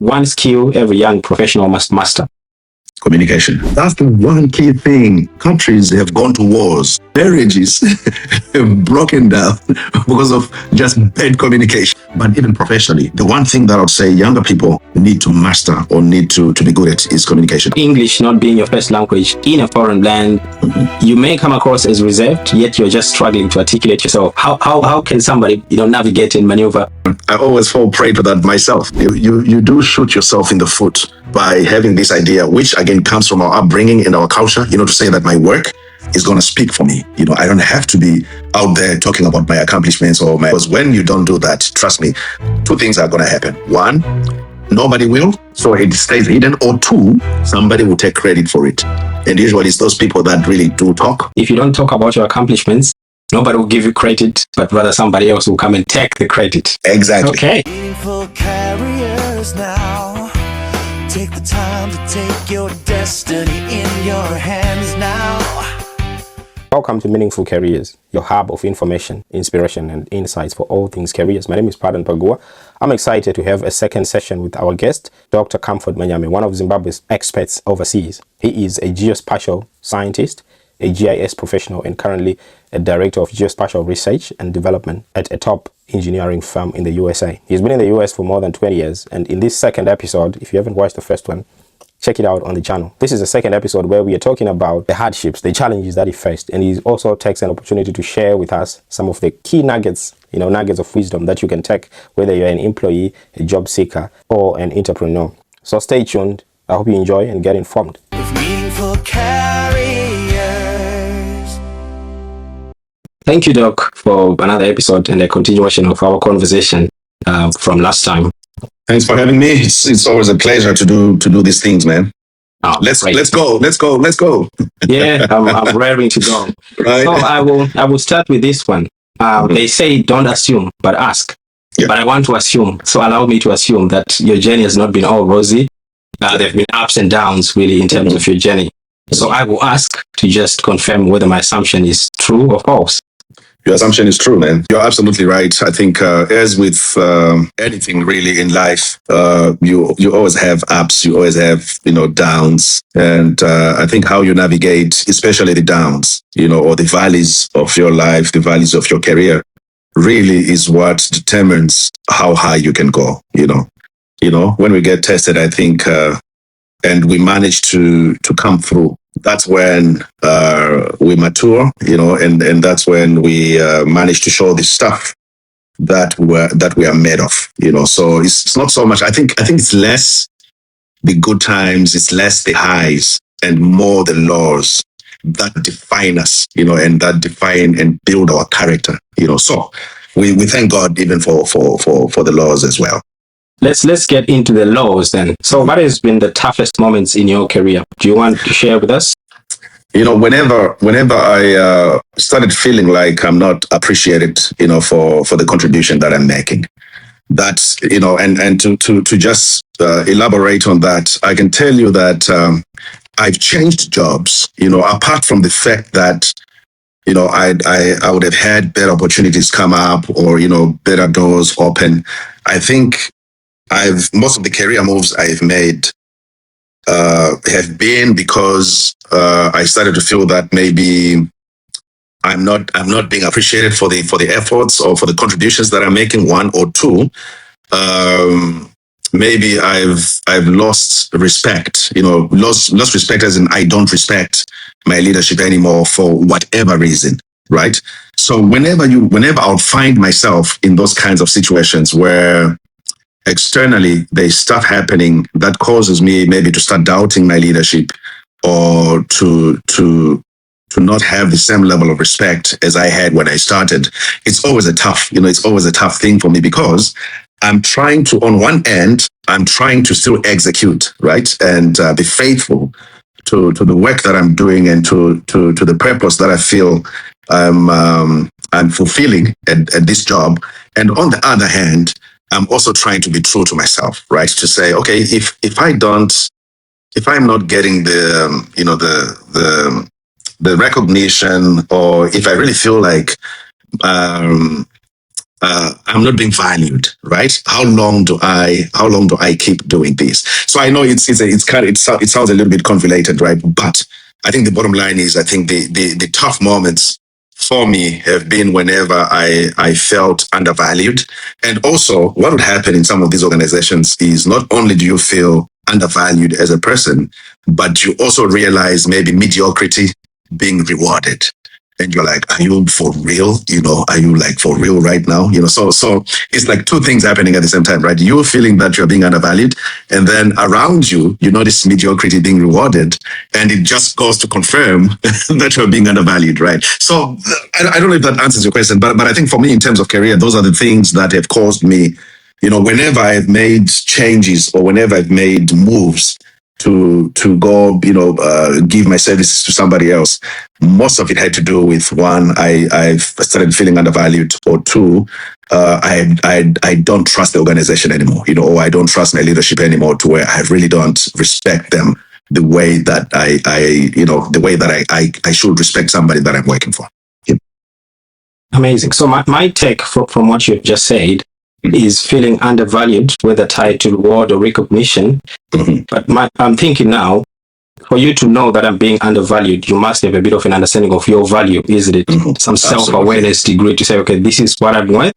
one skill every young professional must master? Communication. That's the one key thing. Countries have gone to wars. Marriages have broken down because of just bad communication. But even professionally, the one thing that I would say younger people need to master or need to be good at is communication. English not being your first language in a foreign land, you may come across as reserved, yet you're just struggling to articulate yourself. How can somebody, navigate and maneuver? I always fall prey to that myself. You do shoot yourself in the foot by having this idea, which again comes from our upbringing and our culture, to say that my work is going to speak for me. I don't have to be out there talking about my accomplishments because when you don't do that, trust me, two things are going to happen. One, nobody will, so it stays hidden, or two, somebody will take credit for it. And usually it's those people that really do talk. If you don't talk about your accomplishments, nobody will give you credit, but rather somebody else will come and take the credit. Exactly. Okay. Meaningful carriers now. Take the time to take your destiny in your hands now. Welcome to Meaningful Careers, your hub of information, inspiration, and insights for all things careers. My name is Padan Pagua. I'm excited to have a second session with our guest, Dr. Comfort Manyame, one of Zimbabwe's experts overseas. He is a geospatial scientist, a GIS professional, and currently a director of geospatial research and development at a top engineering firm in the USA. He's been in the US for more than 20 years, and in this second episode, if you haven't watched the first one, check it out on the channel. This is the second episode where we are talking about the hardships, the challenges that he faced, and he also takes an opportunity to share with us some of the key nuggets, nuggets of wisdom that you can take, whether you're an employee, a job seeker, or an entrepreneur. So stay tuned. I hope you enjoy and get informed. With meaningful carriers. Thank you, Doc, for another episode and a continuation of our conversation from last time. Thanks for having me. It's always a pleasure to do these things, man. Oh, let's go. Yeah, I'm raring to go. Right. So I will start with this one. They say don't assume, but ask. Yeah. But I want to assume. So allow me to assume that your journey has not been all rosy. There have been ups and downs, really, in terms of your journey. So I will ask to just confirm whether my assumption is true or false. Your assumption is true, man. You're absolutely right. I think as with anything really in life, you always have ups, you always have, downs. And I think how you navigate, especially the downs, or the valleys of your life, the valleys of your career, really is what determines how high you can go, When we get tested, I think, and we manage to come through, that's when we mature, and that's when we manage to show the stuff that we are made of, So it's not so much. I think it's less the good times, it's less the highs, and more the lows that define us, and that define and build our character, So we thank God even for the lows as well. Let's get into the lows then. So what has been the toughest moments in your career? Do you want to share with us? Whenever I started feeling like I'm not appreciated, for the contribution that I'm making, that's, and to just elaborate on that, I can tell you that I've changed jobs, apart from the fact that, I would have had better opportunities come up or, better doors open. I think most of the career moves I've made have been because I started to feel that maybe I'm not being appreciated for the efforts or for the contributions that I'm making. One or two, maybe I've lost respect. Lost respect as in I don't respect my leadership anymore for whatever reason. Right. So whenever I would find myself in those kinds of situations where externally there's stuff happening that causes me maybe to start doubting my leadership or to not have the same level of respect as I had when I started, it's always a tough thing for me because I'm trying to, on one end, I'm trying to still execute, right? And be faithful to the work that I'm doing and to the purpose that I feel I'm fulfilling at this job. And on the other hand, I'm also trying to be true to myself, right? To say, okay, if I'm not getting the recognition, or if I really feel like I'm not being valued, right? How long do I keep doing this? So I know it sounds a little bit convoluted, right? But I think the bottom line is, I think the tough moments for me have been whenever I felt undervalued. And also what would happen in some of these organizations is not only do you feel undervalued as a person, but you also realize maybe mediocrity being rewarded. And you're like, are you for real? Are you like for real right now? So it's like two things happening at the same time, right? You're feeling that you're being undervalued, and then around you, you notice mediocrity being rewarded, and it just goes to confirm that you're being undervalued, right? So I don't know if that answers your question, but I think for me, in terms of career, those are the things that have caused me, whenever I've made changes or whenever I've made moves to go, give my services to somebody else. Most of it had to do with one, I've started feeling undervalued, or two, I don't trust the organization anymore, or I don't trust my leadership anymore, to where I really don't respect them the way that I should respect somebody that I'm working for. Yeah. Amazing. So my take from what you've just said is feeling undervalued, whether tied to reward or recognition. Mm-hmm. But I'm thinking now, for you to know that I'm being undervalued, you must have a bit of an understanding of your value, isn't it? Mm-hmm. Some self-awareness degree to say, okay, this is what I'm worth,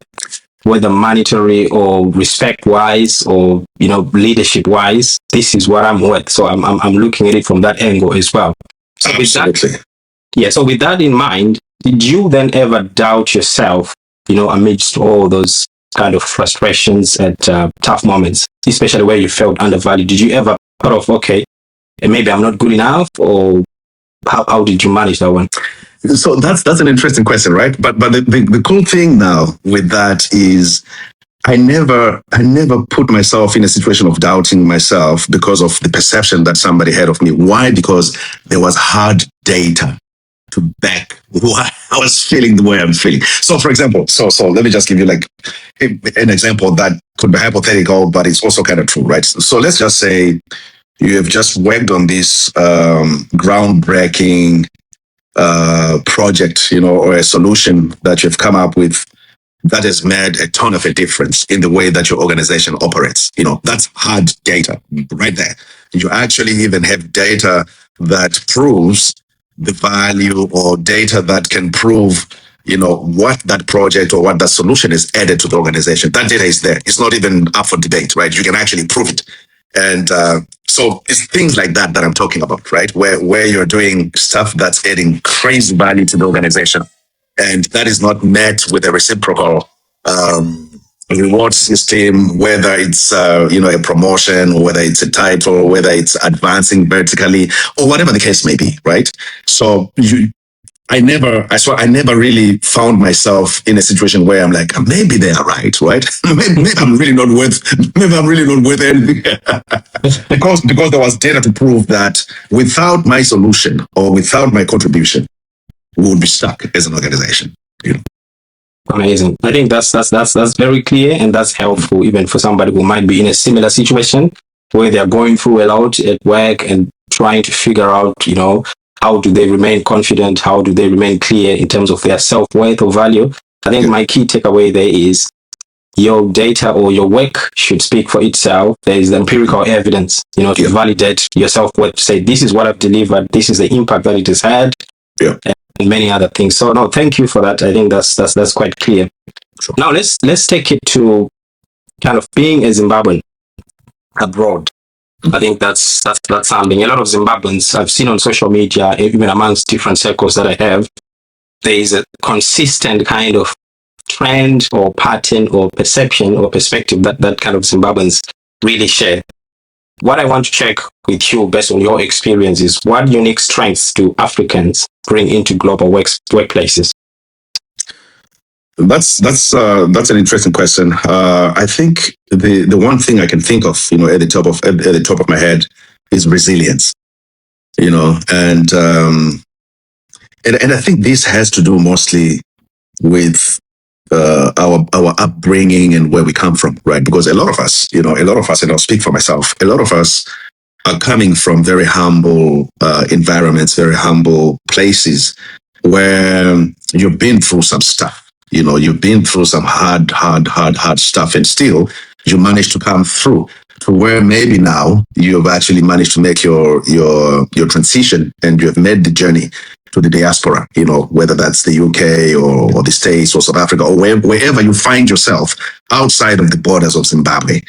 whether monetary or respect-wise or, leadership-wise, this is what I'm worth. So I'm looking at it from that angle as well. So Absolutely. so with that in mind, did you then ever doubt yourself, amidst all those kind of frustrations and tough moments, especially where you felt undervalued? Did you ever thought of, okay, maybe I'm not good enough, or how did you manage that one? So that's an interesting question, right? But the cool thing now with that is I never put myself in a situation of doubting myself because of the perception that somebody had of me. Why? Because there was hard data to back why I was feeling the way I'm feeling. So, for example, so let me just give you like an example that could be hypothetical, but it's also kind of true, right? So let's just say you have just worked on this groundbreaking project, or a solution that you've come up with that has made a ton of a difference in the way that your organization operates. That's hard data right there. You actually even have data that proves the value, or data that can prove, what that project or what that solution is added to the organization. That data is there. It's not even up for debate, right? You can actually prove it. And so it's things like that I'm talking about, right? Where you're doing stuff that's adding crazy value to the organization, and that is not met with a reciprocal reward system, whether it's a promotion, or whether it's a title, or whether it's advancing vertically, or whatever the case may be, right? So I never really found myself in a situation where I'm like, maybe they are right? maybe I'm really not worth anything. because there was data to prove that without my solution or without my contribution, we would be stuck as an organization. Amazing. I think that's very clear, and that's helpful even for somebody who might be in a similar situation where they're going through a lot at work and trying to figure out, how do they remain confident? How do they remain clear in terms of their self-worth or value? I think my key takeaway there is your data or your work should speak for itself. There is empirical evidence, to validate your self-worth, to say, this is what I've delivered, this is the impact that it has had, and many other things. So no, thank you for that. I think that's quite clear. Sure. Now let's take it to kind of being a Zimbabwean abroad. I think that's something a lot of Zimbabweans I've seen on social media, even amongst different circles that I have. There is a consistent kind of trend or pattern or perception or perspective that kind of Zimbabweans really share. What I want to check with you, based on your experience, is what unique strengths do Africans bring into global workplaces? That's an interesting question. I think the one thing I can think of, at the top of my head, is resilience. And I think this has to do mostly with our upbringing and where we come from, right? Because a lot of us, and I'll speak for myself, a lot of us are coming from very humble environments, very humble places where you've been through some stuff. You've been through some hard stuff, and still you managed to come through to where maybe now you've actually managed to make your transition, and you have made the journey to the diaspora, whether that's the UK or the States or South Africa or wherever you find yourself outside of the borders of Zimbabwe.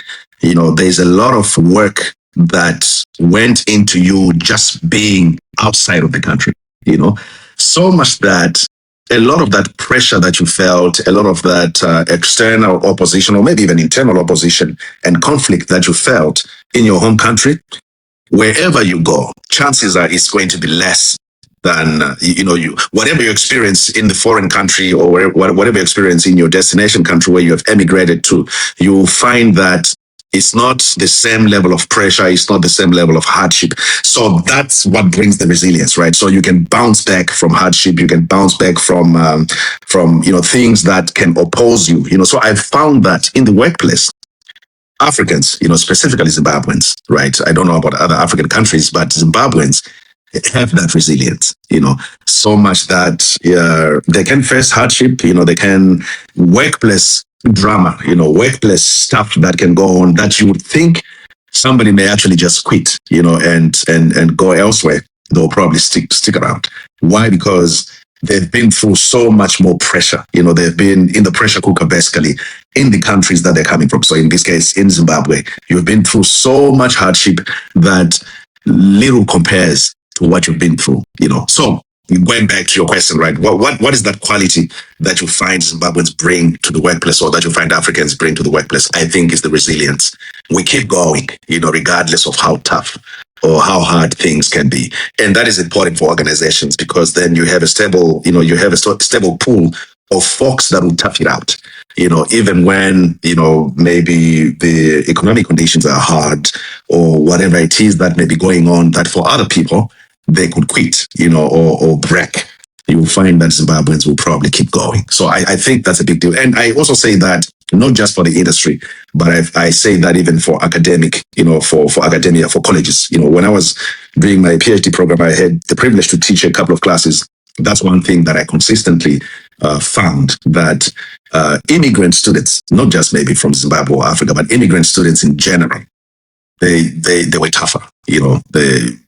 There's a lot of work that went into you just being outside of the country, so much that a lot of that pressure that you felt, a lot of that external opposition or maybe even internal opposition and conflict that you felt in your home country, wherever you go, chances are it's going to be less than, whatever you experience in the foreign country or whatever you experience in your destination country where you have emigrated to, you'll find that it's not the same level of pressure. It's not the same level of hardship. So that's what brings the resilience, right? So you can bounce back from hardship. You can bounce back from things that can oppose you. So I've found that in the workplace, Africans, specifically Zimbabweans, right? I don't know about other African countries, but Zimbabweans have that resilience, so much that they can face hardship. They can workplace drama, workplace stuff that can go on that you would think somebody may actually just quit, and go elsewhere. They'll probably stick around. Why? Because they've been through so much more pressure. They've been in the pressure cooker basically in the countries that they're coming from. So in this case, in Zimbabwe, you've been through so much hardship that little compares to what you've been through. So going back to your question, right? What is that quality that you find Zimbabweans bring to the workplace, or that you find Africans bring to the workplace? I think is the resilience. We keep going, regardless of how tough or how hard things can be. And that is important for organizations, because then you have a stable, stable pool of folks that will tough it out. Even when, maybe the economic conditions are hard or whatever it is that may be going on, that for other people, they could quit, or break. You will find that Zimbabweans will probably keep going. So I think that's a big deal. And I also say that not just for the industry, but I say that even for academic, for academia, for colleges. When I was doing my PhD program, I had the privilege to teach a couple of classes. That's one thing that I consistently found, that immigrant students, not just maybe from Zimbabwe or Africa, but immigrant students in general, they were tougher. The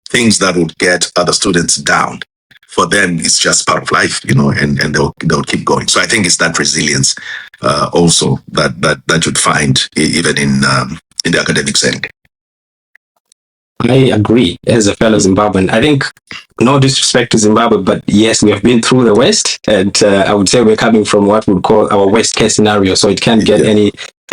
things that would get other students down, for them it's just part of life, and they'll keep going. So I think it's that resilience also that you'd find even in the academic setting. I agree. As a fellow Zimbabwean, I think, no disrespect to Zimbabwe, but yes, we have been through the West, and I would say we're coming from what we'd call our worst case scenario. So it can't get any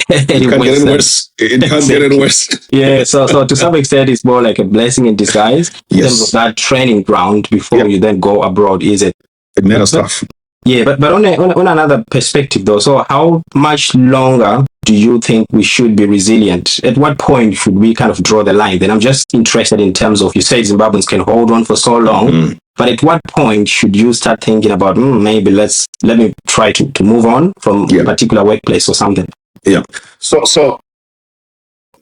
worse. It can't get any worse. Yeah. So to some extent, it's more like a blessing in disguise in terms of that training ground before you then go abroad. Is it? It made us tough. Yeah, but on another perspective though, so how much longer do you think we should be resilient? At what point should we kind of draw the line? Then I'm just interested in terms of, you say Zimbabweans can hold on for so long, but at what point should you start thinking about, maybe let me try to move on from a particular workplace or something? Yeah. So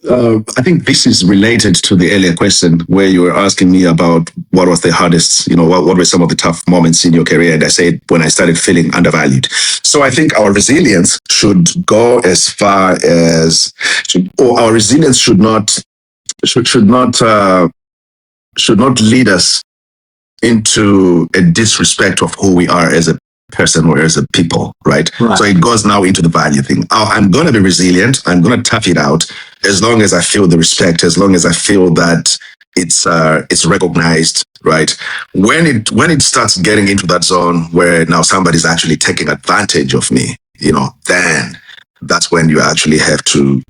I think this is related to the earlier question where you were asking me about what was the hardest, what were some of the tough moments in your career? And I said, when I started feeling undervalued. So I think our resilience should go as far as, our resilience should not lead us into a disrespect of who we are as a person or as a people, right? So it goes now into the value thing. I'm going to be resilient. I'm going to tough it out as long as I feel the respect, as long as I feel that it's recognized, right? When it starts getting into that zone where now somebody's actually taking advantage of me, then that's when you actually have to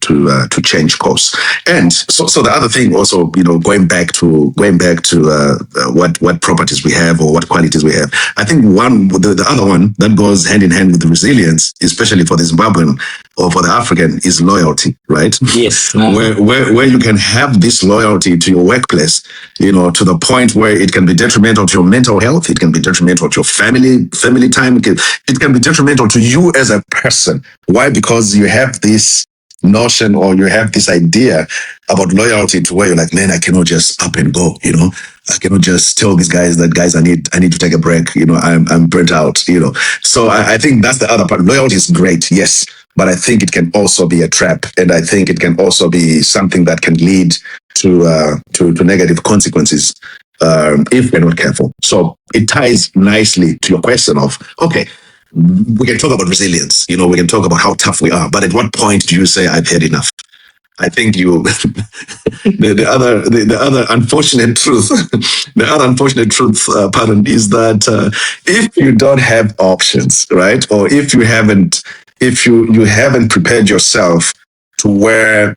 change course. And so the other thing also, going back to what properties we have or what qualities we have. I think the other one that goes hand in hand with the resilience, especially for the Zimbabwean or for the African, is loyalty, right? Yes. Where you can have this loyalty to your workplace, to the point where it can be detrimental to your mental health, it can be detrimental to your family time, it can be detrimental to you as a person. Why? Because you have this notion or you have this idea about loyalty to where you're like, man, I cannot just up and go, I cannot just tell these guys that, guys, I need to take a break. I'm burnt out. So I think that's the other part. Loyalty is great, yes, but I think it can also be a trap, and I think it can also be something that can lead to negative consequences if we're not careful. So it ties nicely to your question of, okay, we can talk about resilience. We can talk about how tough we are, but at what point do you say I've had enough? I think the other unfortunate truth, pardon, is that if you don't have options, right, or if you haven't prepared yourself to where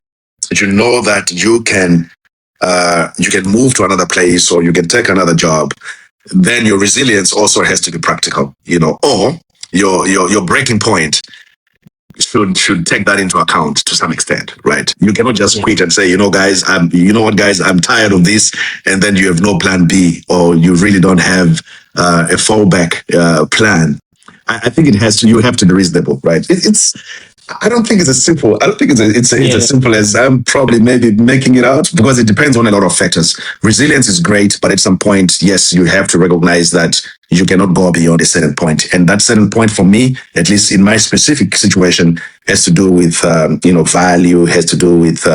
you know that you can move to another place or you can take another job, then your resilience also has to be practical, or your breaking point should take that into account to some extent, right? You cannot just quit and say, guys, I'm tired of this, and then you have no plan B, or you really don't have a fallback plan. I think you have to be reasonable, right? I don't think it's as simple. I don't think it's as simple as I'm probably maybe making it out, because it depends on a lot of factors. Resilience is great, but at some point, yes, you have to recognize that you cannot go beyond a certain point. And that certain point for me, at least in my specific situation, has to do with, value, has to do with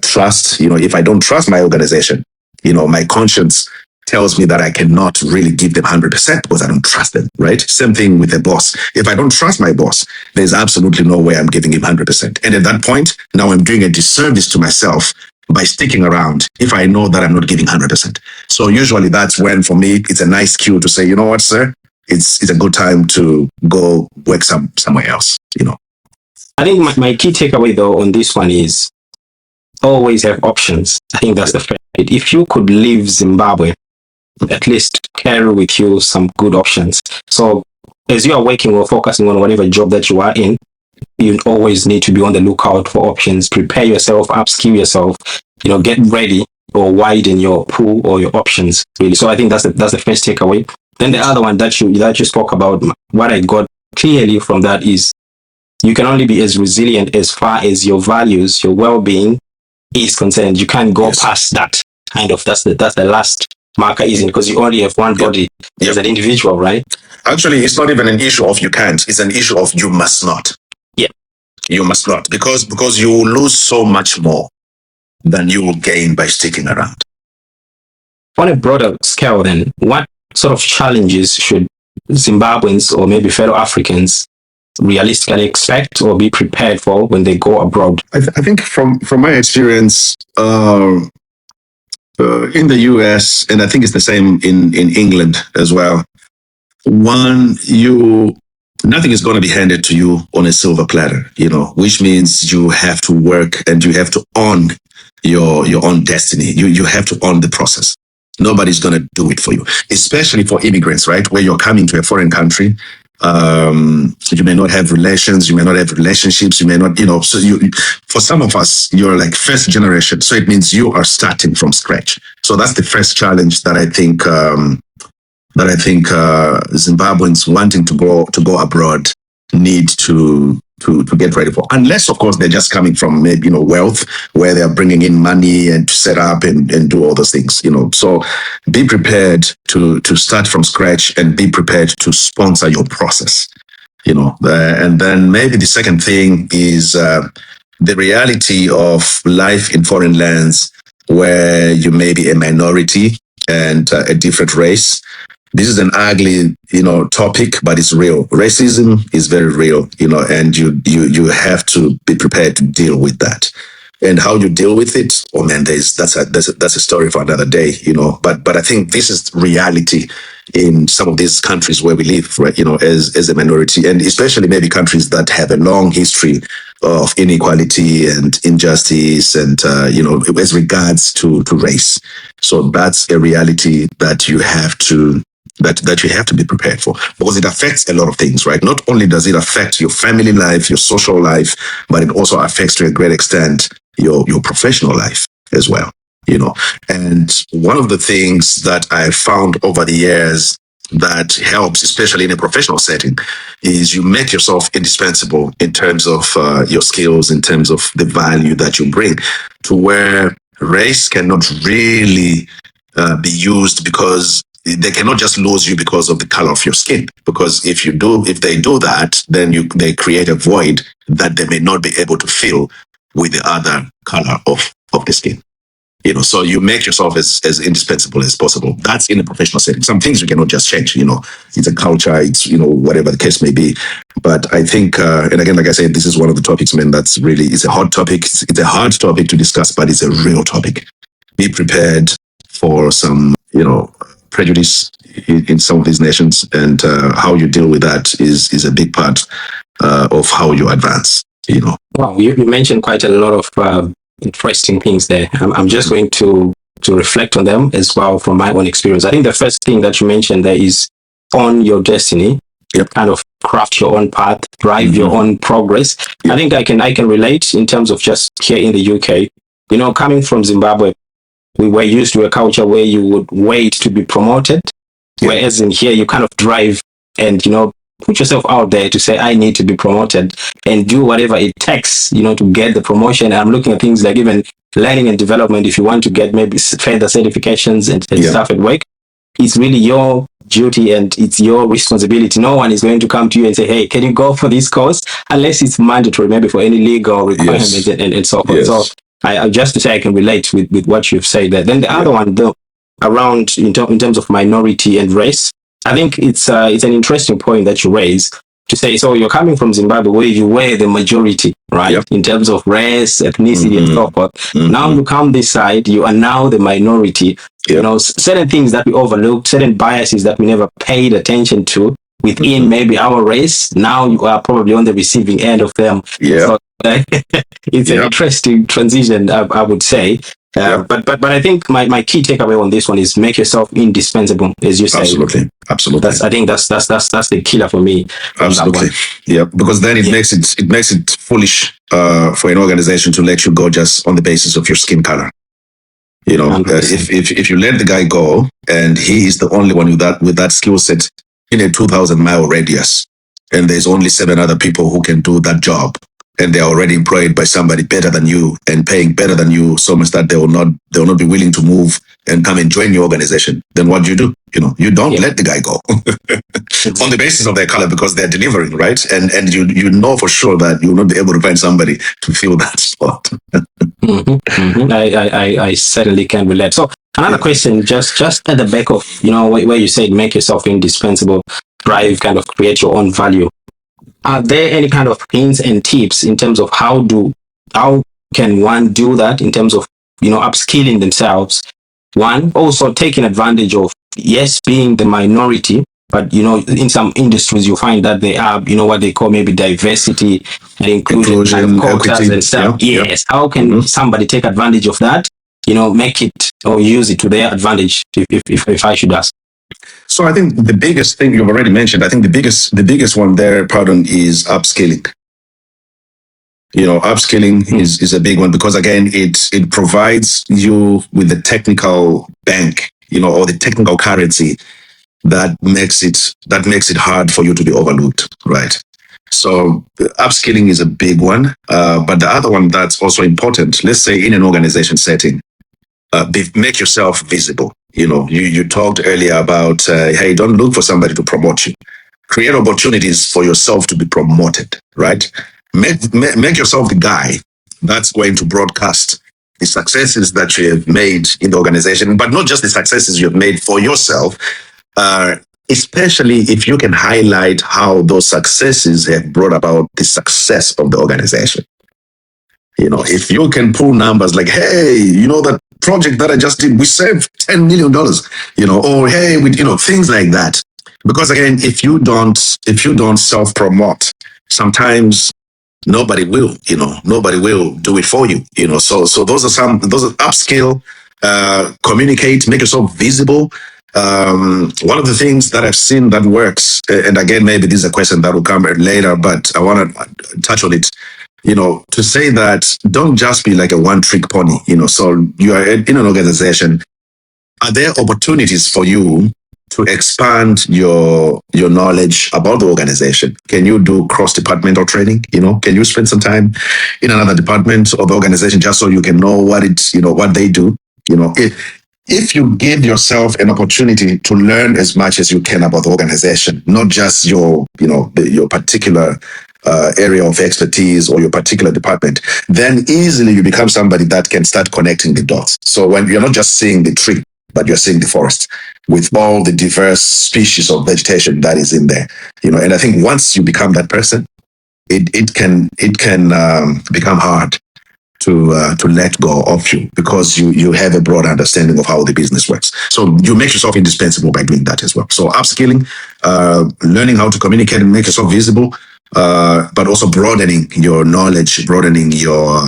trust. If I don't trust my organization, my conscience tells me that I cannot really give them 100% because I don't trust them, right? Same thing with a boss. If I don't trust my boss, there's absolutely no way I'm giving him 100%. And at that point, now I'm doing a disservice to myself by sticking around if I know that I'm not giving 100%. So usually that's when, for me, it's a nice cue to say, you know what, sir? It's a good time to go work somewhere else, I think my key takeaway, though, on this one is always have options. I think that's the first bit. If you could leave Zimbabwe, at least carry with you some good options. So as you are working or focusing on whatever job that you are in, you always need to be on the lookout for options. Prepare yourself, upskill yourself, get ready or widen your pool or your options, really. So I think that's the first takeaway. Then the other one that you spoke about, what I got clearly from that is you can only be as resilient as far as your values, your well-being is concerned. You can't go past that. Kind of, that's the last marker, isn't, because you only have one body as an individual, right? Actually, it's not even an issue of you can't. It's an issue of you must not. Yeah. You must not, because you will lose so much more than you will gain by sticking around. On a broader scale, then, what sort of challenges should Zimbabweans or maybe fellow Africans realistically expect or be prepared for when they go abroad? I think from my experience, in the US, and I think it's the same in England as well. One, nothing is going to be handed to you on a silver platter, which means you have to work and you have to own your own destiny. You have to own the process. Nobody's going to do it for you, especially for immigrants, right? Where you're coming to a foreign country. You may not have relations, you may not have relationships, you may not, so for some of us, you're like first generation. So it means you are starting from scratch. So that's the first challenge that I think, Zimbabweans wanting to go abroad need to get ready for. Unless, of course, they're just coming from maybe, wealth, where they're bringing in money and to set up and do all those things, So be prepared to start from scratch and be prepared to sponsor your process, and then maybe the second thing is the reality of life in foreign lands where you may be a minority and a different race. This is an ugly, topic, but it's real. Racism is very real, and you have to be prepared to deal with that. And how you deal with it, oh man, that's a story for another day, But I think this is reality in some of these countries where we live, right? As a minority, and especially maybe countries that have a long history of inequality and injustice, and as regards to race. So that's a reality that you have to be prepared for, because it affects a lot of things, right? Not only does it affect your family life, your social life, but it also affects to a great extent your professional life as well, And one of the things that I found over the years that helps, especially in a professional setting, is you make yourself indispensable in terms of your skills, in terms of the value that you bring, to where race cannot really be used, because they cannot just lose you because of the color of your skin. Because if they do that, then they create a void that they may not be able to fill with the other color of the skin. So you make yourself as indispensable as possible. That's in a professional setting. Some things you cannot just change. It's a culture. It's whatever the case may be. But I think, and again, like I said, this is one of the topics, man. That's really, it's a hot topic. It's a hard topic to discuss, but it's a real topic. Be prepared for some, prejudice in some of these nations, and how you deal with that is a big part of how you advance. Wow, you mentioned quite a lot of interesting things there. I'm just going to reflect on them as well from my own experience. I think the first thing that you mentioned there is own your destiny. Yep. Kind of craft your own path, drive your own progress. Yep. I think I can relate in terms of just here in the UK. Coming from Zimbabwe, we were used to a culture where you would wait to be promoted, whereas in here you kind of drive and put yourself out there to say, I need to be promoted, and do whatever it takes, to get the promotion. And I'm looking at things like even learning and development. If you want to get maybe further certifications and stuff at work, it's really your duty and it's your responsibility. No one is going to come to you and say, hey, can you go for this course? Unless it's mandatory, maybe for any legal requirements and so forth. Yes. So I just to say I can relate with what you've said there. Then the other one, though, around in terms of minority and race, I think it's an interesting point that you raise to say, so you're coming from Zimbabwe where you were the majority, right? Yep. In terms of race, ethnicity, and so forth. Now you come this side, you are now the minority. Yep. Certain things that we overlooked, certain biases that we never paid attention to within maybe our race, now you are probably on the receiving end of them. Yeah. So it's an interesting transition, I would say. But I think my key takeaway on this one is make yourself indispensable, as you say. Absolutely. I think that's the killer for me. Absolutely. Yeah, because then it makes it foolish for an organization to let you go just on the basis of your skin color. If you let the guy go and he is the only one with that skill set in a 2,000-mile radius, and there's only 7 other people who can do that job, and they're already employed by somebody better than you and paying better than you, so much that they will not be willing to move and come and join your organization, then what do? You don't let the guy go on the basis of their color, because they're delivering, right? And you know for sure that you will not be able to find somebody to fill that spot. I certainly can relate. So another question, just at the back of, where you said make yourself indispensable, drive, kind of create your own value. Are there any kind of hints and tips in terms of how can one do that in terms of, upskilling themselves? One, also taking advantage of, yes, being the minority, but, in some industries you find that they are, what they call maybe diversity and inclusion kind of quotas and stuff. Yeah. Yes. How can somebody take advantage of that, make it or use it to their advantage, if I should ask? So I think the biggest thing you've already mentioned, I think the biggest one there, is upskilling. Upskilling is a big one, because again, it provides you with the technical bank, or the technical currency that makes it hard for you to be overlooked, right? So upskilling is a big one. But the other one that's also important, let's say in an organization setting, make yourself visible. You talked earlier about, hey, don't look for somebody to promote you. Create opportunities for yourself to be promoted, right? Make yourself the guy that's going to broadcast the successes that you have made in the organization, but not just the successes you have made for yourself, especially if you can highlight how those successes have brought about the success of the organization. If you can pull numbers like, hey, that project that I just did, we saved $10 million, or hey, things like that. Because again, if you don't self-promote, sometimes nobody will do it for you. So those are upskill, communicate, make yourself visible. One of the things that I've seen that works, and again, maybe this is a question that will come later, but I want to touch on it. To say that don't just be like a one-trick pony. So you are in an organization. Are there opportunities for you to expand your knowledge about the organization? Can you do cross-departmental training? Can you spend some time in another department of the organization just so you can know what they do? if you give yourself an opportunity to learn as much as you can about the organization, not just your, your particular area of expertise or your particular department, then easily you become somebody that can start connecting the dots. So when you're not just seeing the tree, but you're seeing the forest with all the diverse species of vegetation that is in there, and I think once you become that person, it can become hard to let go of you, because you have a broad understanding of how the business works. So you make yourself indispensable by doing that as well. So upskilling, learning how to communicate and make yourself visible, but also broadening your knowledge, broadening your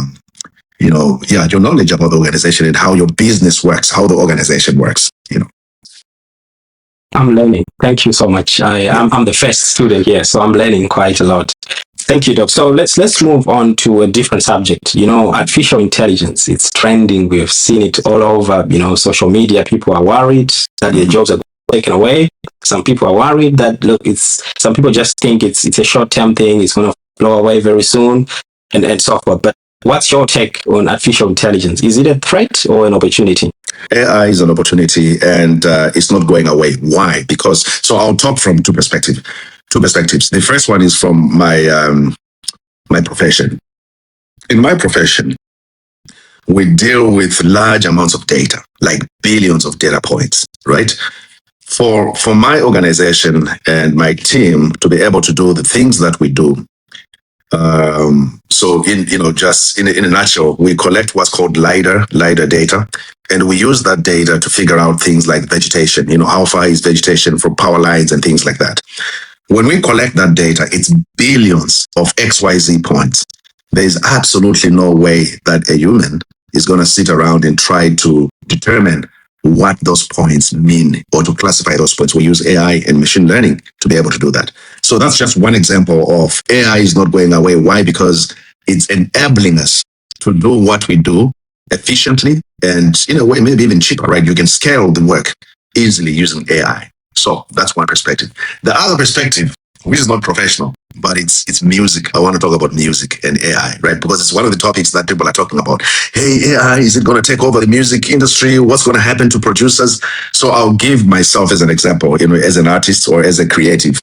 your knowledge about the organization and how your business works, how the organization works. I'm learning. Thank you so much. I'm the first student here, so I'm learning quite a lot. Thank you, Doc. So let's move on to a different subject. Artificial intelligence, it's trending. We've seen it all over, social media. People are worried that their jobs are taken away. Some people are worried that, some people just think it's a short-term thing. It's going to blow away very soon and so forth. But what's your take on artificial intelligence? Is it a threat or an opportunity? AI is an opportunity, and it's not going away. Why? So I'll talk from two perspectives. The first one is from my profession. In my profession, we deal with large amounts of data, like billions of data points, right? For my organization and my team to be able to do the things that we do, so just in a nutshell, we collect what's called LiDAR data, and we use that data to figure out things like vegetation. How far is vegetation from power lines and things like that. When we collect that data, it's billions of XYZ points. There's absolutely no way that a human is going to sit around and try to determine what those points mean or to classify those points. We use AI and machine learning to be able to do that. So that's just one example of AI is not going away. Why? Because it's enabling us to do what we do efficiently and in a way maybe even cheaper, right? You can scale the work easily using AI. So that's one perspective. The other perspective, which is not professional, but it's music. I want to talk about music and AI, right? Because it's one of the topics that people are talking about. Hey, AI, is it going to take over the music industry? What's going to happen to producers? So I'll give myself as an example, as an artist or as a creative.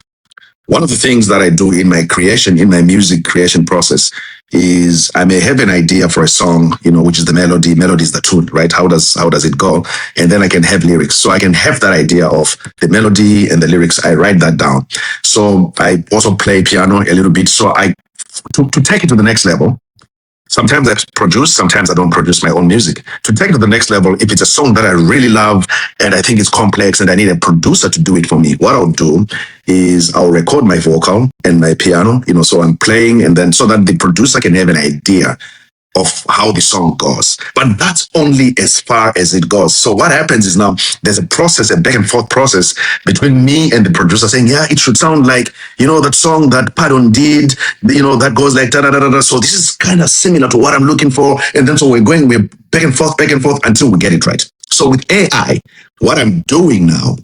One of the things that I do in my music creation process is I may have an idea for a song, which is the melody. Melody is the tune, right? How does it go? And then I can have lyrics. So I can have that idea of the melody and the lyrics. I write that down. So I also play piano a little bit. So to take it to the next level, sometimes I produce, sometimes I don't produce my own music. To take it to the next level, if it's a song that I really love and I think it's complex and I need a producer to do it for me, what I'll do is I'll record my vocal and my piano, so I'm playing, and then so that the producer can have an idea of how the song goes. But that's only as far as it goes. So what happens is now there's a process, a back and forth process between me and the producer saying, yeah, it should sound like, that song that Pardon did, that goes like da-da-da-da-da. So this is kind of similar to what I'm looking for. And then so we're back and forth until we get it right. So with AI, what I'm doing now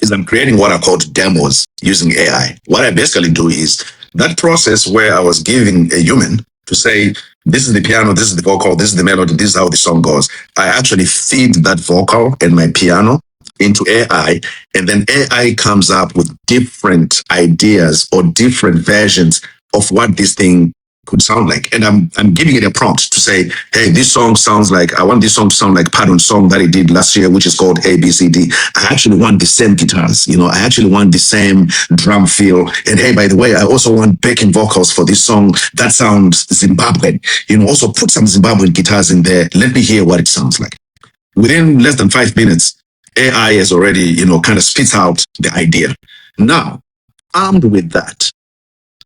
is I'm creating what are called demos using AI. What I basically do is that process where I was giving a human to say, this is the piano, this is the vocal, this is the melody, this is how the song goes. I actually feed that vocal and my piano into AI, and then AI comes up with different ideas or different versions of what this thing could sound like. And I'm giving it a prompt to say, hey, I want this song to sound like Pardon's song that he did last year, which is called ABCD. I actually want the same guitars, I actually want the same drum feel. And hey, by the way, I also want backing vocals for this song that sounds Zimbabwean. Also put some Zimbabwean guitars in there. Let me hear what it sounds like. Within less than 5 minutes, AI has already, kind of spits out the idea. Now, armed with that,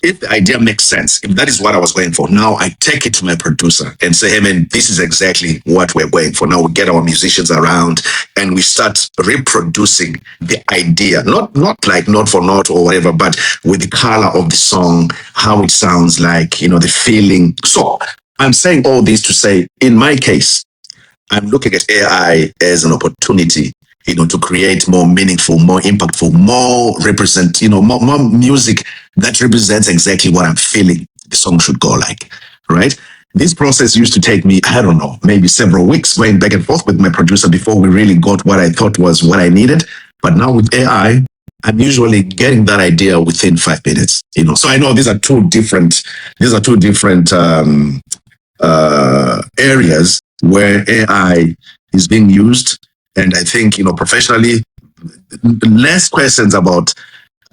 if the idea makes sense, if that is what I was going for, now I take it to my producer and say, hey man, this is exactly what we're going for. Now we get our musicians around and we start reproducing the idea, not like note for note or whatever, but with the color of the song, how it sounds like, the feeling. So I'm saying all this to say, in my case, I'm looking at AI as an opportunity to create more meaningful, more impactful, more more music that represents exactly what I'm feeling the song should go like, right? This process used to take me, I don't know, maybe several weeks going back and forth with my producer before we really got what I thought was what I needed. But now with AI, I'm usually getting that idea within 5 minutes. So I know these are two different areas where AI is being used, and I think professionally, less questions about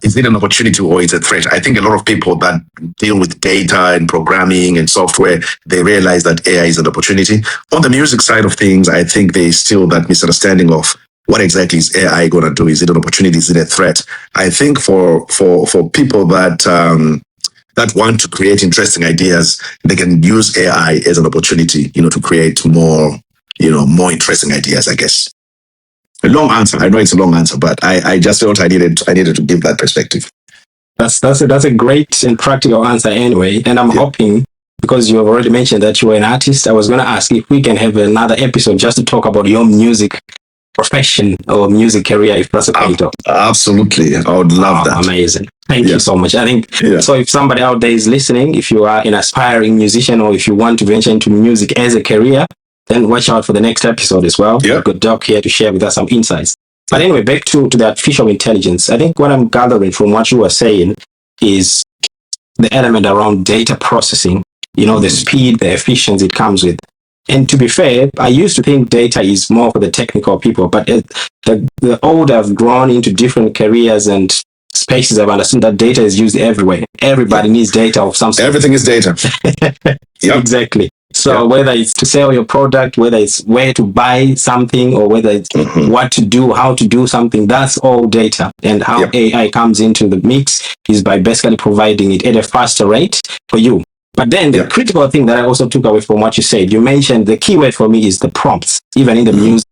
is it an opportunity or is it a threat. I think a lot of people that deal with data and programming and software, they realize that AI is an opportunity. On the music side of things, I think there is still that misunderstanding of what exactly is AI going to do? Is it an opportunity? Is it a threat? I think for people that want to create interesting ideas, they can use AI as an opportunity, to create more interesting ideas, I guess. A long answer. I know it's a long answer, but I just felt I needed to give that perspective. That's a great and practical answer anyway. And I'm hoping, because you have already mentioned that you were an artist, I was going to ask if we can have another episode just to talk about your music profession or music career, if that's okay. Absolutely. I would love that. Amazing. Thank you so much. I think, so if somebody out there is listening, if you are an aspiring musician or if you want to venture into music as a career, then watch out for the next episode as well. We've got Doc here to share with us some insights. But anyway, back to the artificial intelligence. I think what I'm gathering from what you were saying is the element around data processing, the speed, the efficiency it comes with. And to be fair, I used to think data is more for the technical people, but the older I've grown into different careers and spaces, I've understood that data is used everywhere. Everybody needs data of some sort. Everything is data. Exactly. So whether it's to sell your product, whether it's where to buy something, or whether it's what to do, how to do something, that's all data. And how AI comes into the mix is by basically providing it at a faster rate for you. But then the critical thing that I also took away from what you said, you mentioned the key word for me is the prompts, even in the music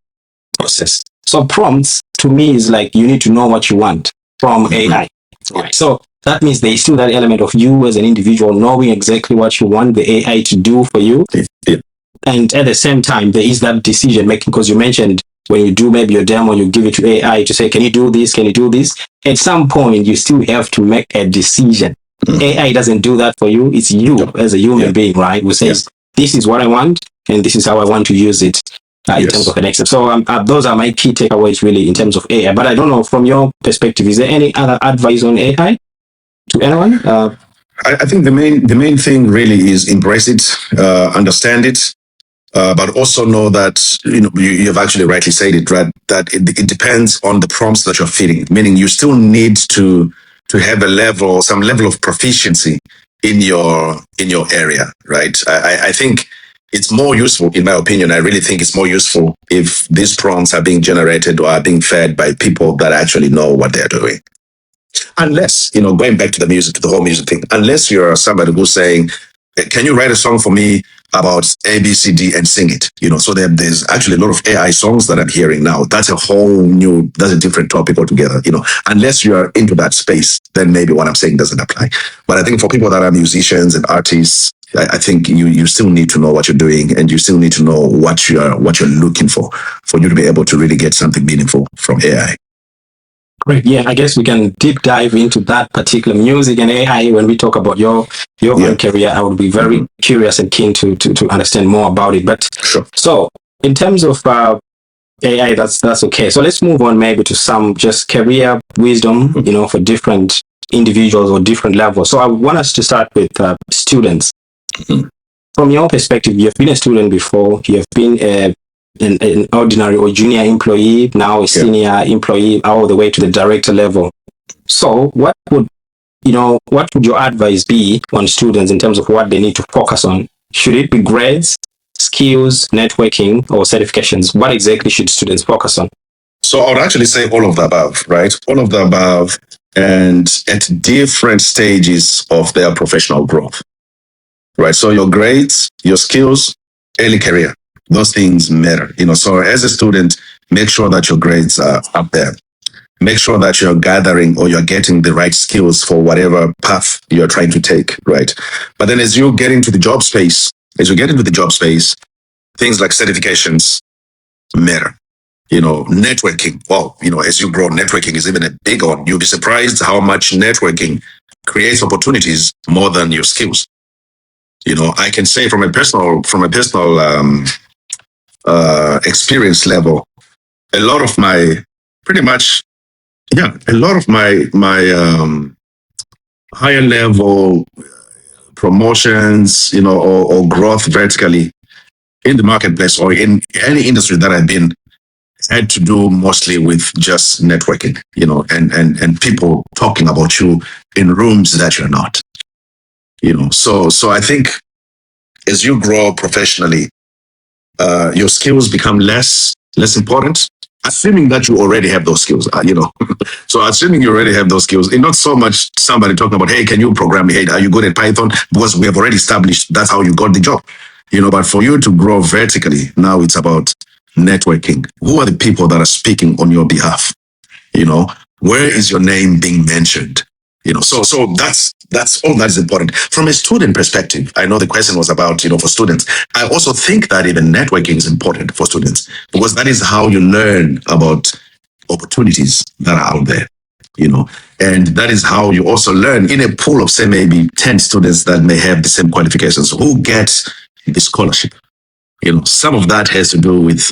process. So prompts to me is like you need to know what you want from AI. Right. So that means there is still that element of you as an individual knowing exactly what you want the AI to do for you. And at the same time, there is that decision making, because you mentioned when you do maybe your demo, you give it to AI to say, can you do this? Can you do this? At some point, you still have to make a decision. AI doesn't do that for you. It's you as a human being, right? Who says, this is what I want, and this is how I want to use it in terms of the next step. So those are my key takeaways really in terms of AI. But I don't know, from your perspective, is there any other advice on AI to anyone? I think the main thing really is embrace it, understand it, but also know that you have actually rightly said it, right? That it depends on the prompts that you're feeding. Meaning you still need to have some level of proficiency in your area, right? I think it's more useful, in my opinion. I really think it's more useful if these prompts are being generated or are being fed by people that actually know what they're doing. Unless, going back to the whole music thing, unless you're somebody who's saying, can you write a song for me about A, B, C, D and sing it? So there's actually a lot of AI songs that I'm hearing now. That's a different topic altogether. Unless you're into that space, then maybe what I'm saying doesn't apply. But I think for people that are musicians and artists, I think you still need to know what you're doing, and you still need to know what you're looking for you to be able to really get something meaningful from AI. Great. Yeah, I guess we can deep dive into that particular music and AI when we talk about your own career. I would be very curious and keen to understand more about it. But so in terms of AI, that's okay. So let's move on maybe to some just career wisdom, for different individuals or different levels. So I want us to start with students. From your perspective, you've been a student before, you have been an ordinary or junior employee, now a senior employee, all the way to the director level. So what would your advice be on students in terms of what they need to focus on? Should it be grades, skills, networking, or certifications? What exactly should students focus on? So I would actually say all of the above, right? All of the above, and at different stages of their professional growth, right? So your grades, your skills, early career, those things matter. So as a student, make sure that your grades are up there. Make sure that you're gathering or you're getting the right skills for whatever path you're trying to take, right? But then as you get into the job space, things like certifications matter. Networking. Well, as you grow, networking is even a big one. You'll be surprised how much networking creates opportunities more than your skills. I can say from a personal experience level, a lot of my pretty much a lot of my higher level promotions, or growth vertically in the marketplace or in any industry that I've been had to do mostly with just networking, and people talking about you in rooms that you're not, So I think as you grow professionally, your skills become less important, assuming that you already have those skills. So assuming you already have those skills, and not so much somebody talking about, hey, can you program? Hey, are you good at Python? Because we have already established that's how you got the job. But for you to grow vertically, now it's about networking. Who are the people that are speaking on your behalf? Where is your name being mentioned? So that's all that is important. From a student perspective, I know the question was about, for students. I also think that even networking is important for students because that is how you learn about opportunities that are out there, and that is how you also learn in a pool of, say, maybe 10 students that may have the same qualifications who get the scholarship. Some of that has to do with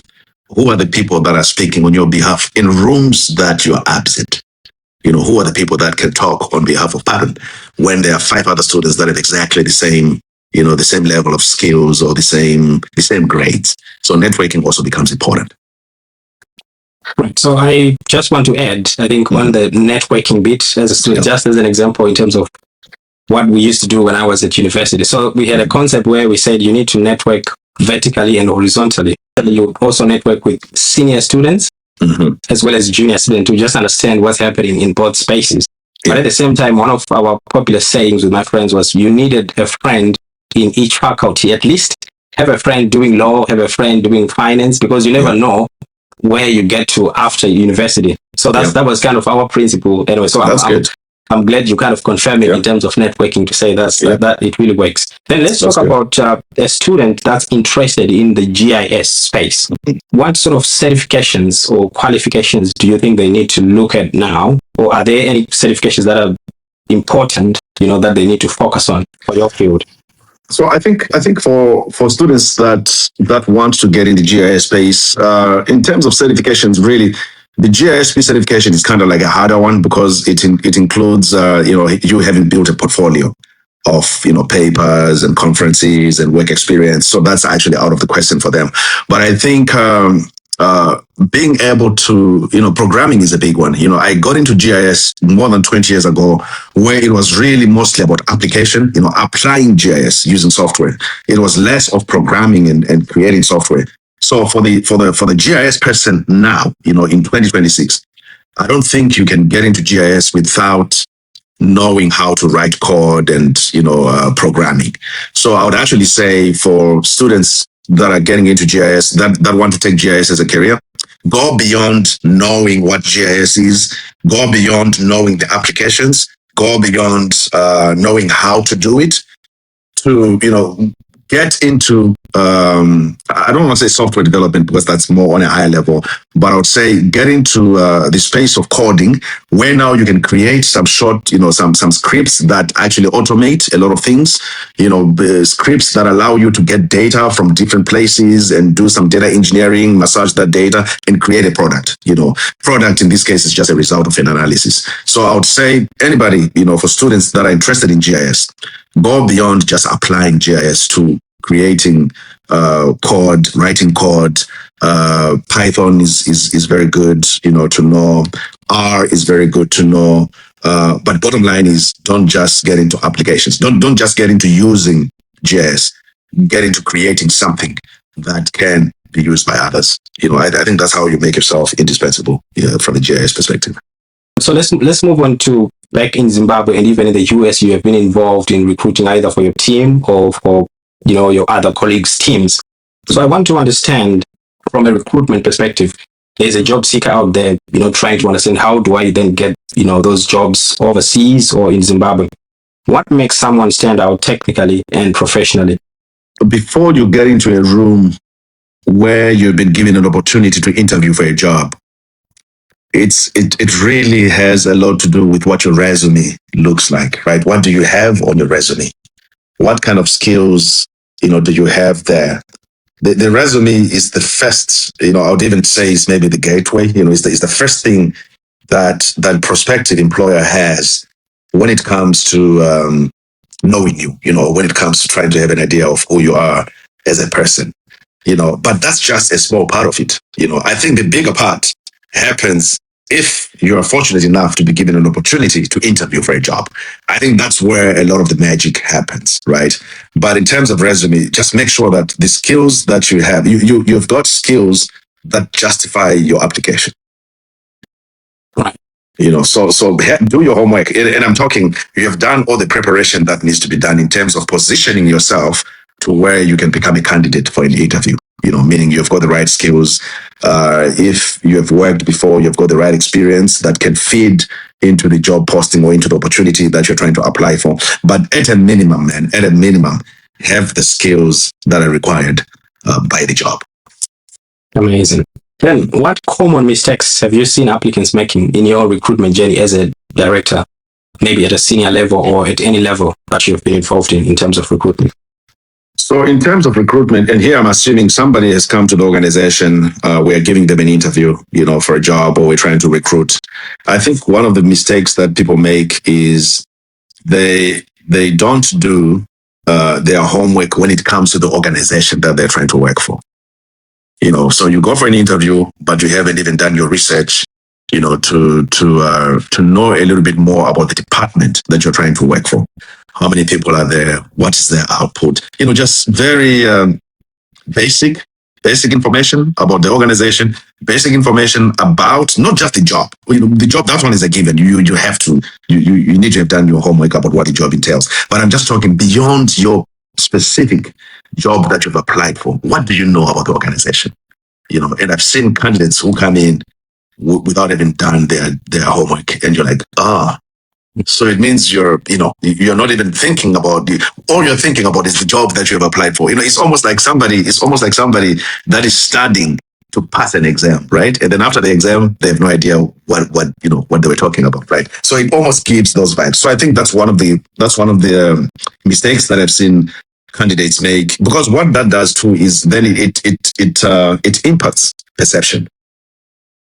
who are the people that are speaking on your behalf in rooms that you are absent. Who are the people that can talk on behalf of Patton when there are 5 other students that have exactly the same, the same level of skills or the same grades. So networking also becomes important. Right. So I just want to add, I think on the networking bit as a student, just as an example in terms of what we used to do when I was at university. So we had a concept where we said you need to network vertically and horizontally. You also network with senior students as well as junior students to just understand what's happening in both spaces. But at the same time, one of our popular sayings with my friends was you needed a friend in each faculty. At least have a friend doing law, have a friend doing finance, because you never know where you get to after university. So that was kind of our principle anyway. So I'm glad you kind of confirm it in terms of networking to say that it really works. Then let's talk about a student that's interested in the GIS space. What sort of certifications or qualifications do you think they need to look at now? Or are there any certifications that are important, that they need to focus on for your field? So I think for students that want to get in the GIS space, in terms of certifications, really, the GISP certification is kind of like a harder one because it includes you having built a portfolio of papers and conferences and work experience. So that's actually out of the question for them. But I think being able to programming is a big one. I got into GIS more than 20 years ago, where it was really mostly about application. Applying GIS using software. It was less of programming and creating software. So for the GIS person now, in 2026, I don't think you can get into GIS without knowing how to write code and programming. So I would actually say for students that are getting into GIS, that want to take GIS as a career, go beyond knowing what GIS is, go beyond knowing the applications, go beyond knowing how to do it, to get into I don't want to say software development because that's more on a higher level, but I would say get into the space of coding, where now you can create some short, some scripts that actually automate a lot of things, scripts that allow you to get data from different places and do some data engineering, massage that data and create a product. Product in this case is just a result of an analysis. So I would say anybody, for students that are interested in GIS, go beyond just applying GIS to creating code, writing code. Python is very good, to know. R is very good to know. But bottom line is, don't just get into applications. Don't just get into using GIS. Get into creating something that can be used by others. I think that's how you make yourself indispensable from a GIS perspective. So let's move on to back in Zimbabwe and even in the US. You have been involved in recruiting either for your team or for your other colleagues' teams. So I want to understand from a recruitment perspective, there's a job seeker out there, trying to understand how do I then get, those jobs overseas or in Zimbabwe. What makes someone stand out technically and professionally? Before you get into a room where you've been given an opportunity to interview for a job, it really has a lot to do with what your resume looks like, right? What do you have on your resume? What kind of skills, do you have there? The resume is the first, I would even say is maybe the gateway, it's the first thing that prospective employer has when it comes to knowing you, when it comes to trying to have an idea of who you are as a person, but that's just a small part of it. I think the bigger part happens if you're fortunate enough to be given an opportunity to interview for a job. I think that's where a lot of the magic happens, right? But in terms of resume, just make sure that the skills that you have, you've got skills that justify your application. Right. So do your homework. And I'm talking, you have done all the preparation that needs to be done in terms of positioning yourself to where you can become a candidate for an interview. Meaning you've got the right skills. If you have worked before, you've got the right experience that can feed into the job posting or into the opportunity that you're trying to apply for. But at a minimum, have the skills that are required by the job. Amazing. Then, what common mistakes have you seen applicants making in your recruitment journey as a director, maybe at a senior level or at any level that you've been involved in terms of recruitment? So in terms of recruitment, and here I'm assuming somebody has come to the organization, we're giving them an interview, for a job, or we're trying to recruit. I think one of the mistakes that people make is they don't do their homework when it comes to the organization that they're trying to work for. So you go for an interview, but you haven't even done your research, to know a little bit more about the department that you're trying to work for. How many people are there? What is their output? Just very basic information about the organization, basic information about not just the job. The job, that one is a given. You have to, you need to have done your homework about what the job entails. But I'm just talking beyond your specific job that you've applied for. What do you know about the organization? And I've seen candidates who come in without having done their homework, and you're like, so it means you're not even thinking about all you're thinking about is the job that you have applied for. It's almost like somebody that is studying to pass an exam, right? And then after the exam, they have no idea what they were talking about, right? So it almost gives those vibes. So I think that's one of the mistakes that I've seen candidates make, because what that does too is then it impacts perception.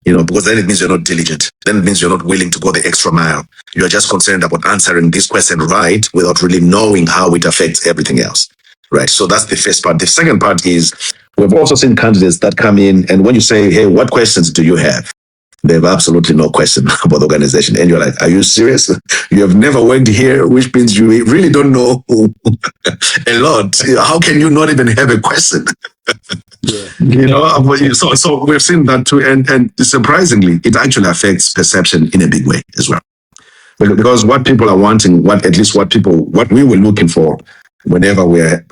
Because then it means you're not diligent. Then it means you're not willing to go the extra mile. You're just concerned about answering this question right without really knowing how it affects everything else, right? So that's the first part. The second part is we've also seen candidates that come in, and when you say, hey, what questions do you have? They have absolutely no question about the organization. And you're like, are you serious? You have never worked here, which means you really don't know a lot. How can you not even have a question? Yeah. So we've seen that too. And surprisingly, it actually affects perception in a big way as well. Because what people are wanting, what we were looking for whenever we're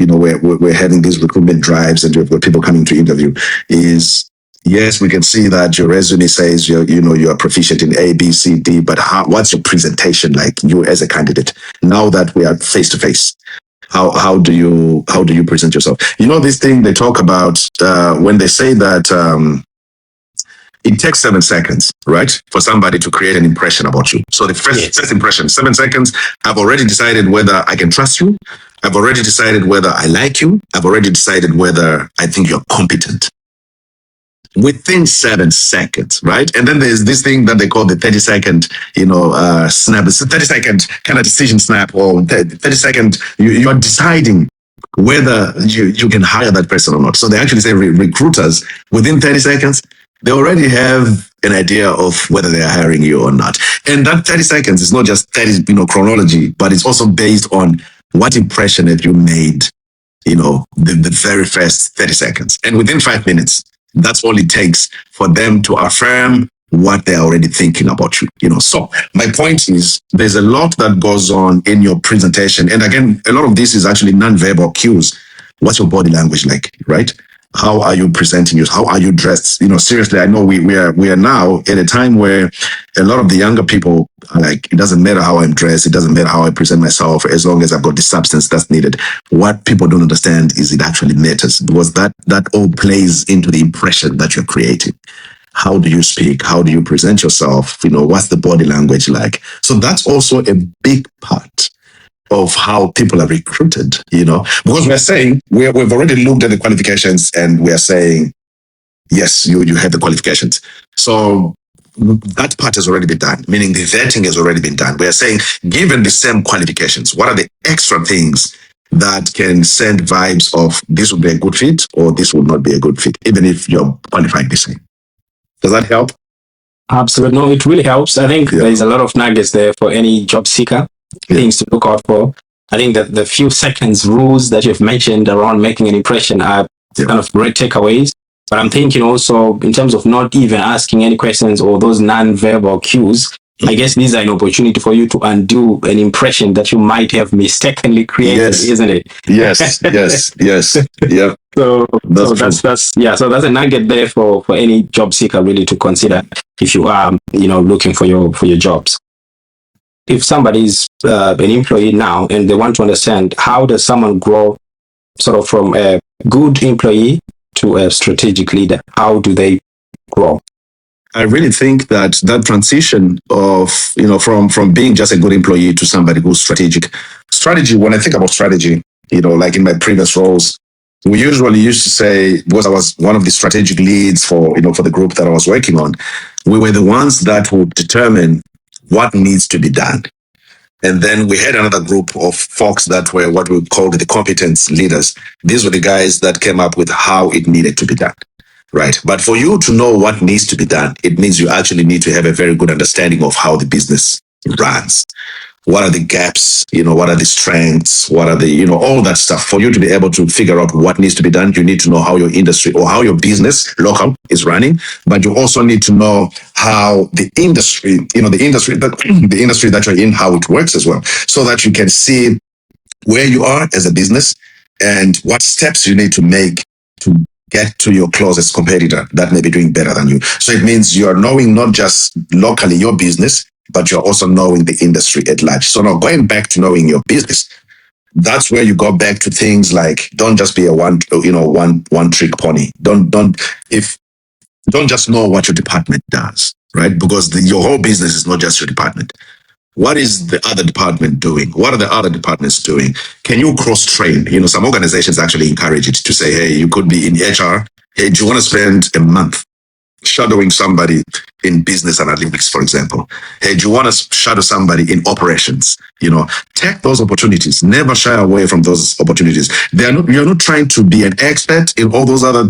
having these recruitment drives and we've got people coming to interview is, yes, we can see that your resume says you're proficient in A, B, C, D, but what's your presentation like, you as a candidate? Now that we are face to face, how do you present yourself? This thing they talk about when they say that it takes 7 seconds, right, for somebody to create an impression about you. So the first impression, 7 seconds. I've already decided whether I can trust you. I've already decided whether I like you. I've already decided whether I think you're competent. Within 7 seconds, right? And then there's this thing that they call the 30-second, snap. It's a 30-second kind of decision snap, or 30-second, you're deciding whether you can hire that person or not. So they actually say recruiters, within 30 seconds, they already have an idea of whether they are hiring you or not. And that 30 seconds is not just 30, chronology, but it's also based on what impression have you made, the very first 30 seconds. And within 5 minutes, that's all it takes for them to affirm what they're already thinking about you. So my point is, there's a lot that goes on in your presentation. And again, a lot of this is actually non-verbal cues. What's your body language like, right? How are you presenting yourself? How are you dressed? Seriously, I know we are now at a time where a lot of the younger people are like, it doesn't matter how I'm dressed. It doesn't matter how I present myself, as long as I've got the substance that's needed. What people don't understand is it actually matters, because that all plays into the impression that you're creating. How do you speak? How do you present yourself? What's the body language like? So that's also a big part of how people are recruited, because we're saying we've already looked at the qualifications and we're saying, yes, you have the qualifications. So that part has already been done, meaning the vetting has already been done. We're saying, given the same qualifications, what are the extra things that can send vibes of this would be a good fit or this would not be a good fit, even if you're qualified the same? Does that help? Absolutely. No, it really helps. I think there's a lot of nuggets there for any job seeker, things to look out for. I think that the few seconds rules that you've mentioned around making an impression are kind of great takeaways. But I'm thinking also in terms of not even asking any questions or those non-verbal cues, I guess these are an opportunity for you to undo an impression that you might have mistakenly created, isn't it? Yes. Yeah. So that's a nugget there for any job seeker really to consider if you are looking for your jobs. If somebody is an employee now and they want to understand how does someone grow sort of from a good employee to a strategic leader, how do they grow? I really think that transition of, from being just a good employee to somebody who's strategy, when I think about strategy, like in my previous roles, we usually used to say, because I was one of the strategic leads for the group that I was working on, we were the ones that would determine what needs to be done. And then we had another group of folks that were what we called the competence leaders. These were the guys that came up with how it needed to be done. Right. But for you to know what needs to be done, it means you actually need to have a very good understanding of how the business runs. What are the gaps? What are the strengths? What are the, all that stuff. For you to be able to figure out what needs to be done, you need to know how your industry or how your business local is running. But you also need to know how the industry, the industry that you're in, how it works as well, so that you can see where you are as a business and what steps you need to make to get to your closest competitor that may be doing better than you. So it means you're knowing not just locally your business, but you're also knowing the industry at large. So now going back to knowing your business, that's where you go back to things like, don't just be a one trick pony. Don't just know what your department does, right? Because your whole business is not just your department. What is the other department doing? What are the other departments doing? Can you cross-train? Some organizations actually encourage it to say, hey, you could be in HR. Hey, do you want to spend a month shadowing somebody in business analytics, for example? Hey, do you want to shadow somebody in operations? Take those opportunities. Never shy away from those opportunities. You're not trying to be an expert in all those other,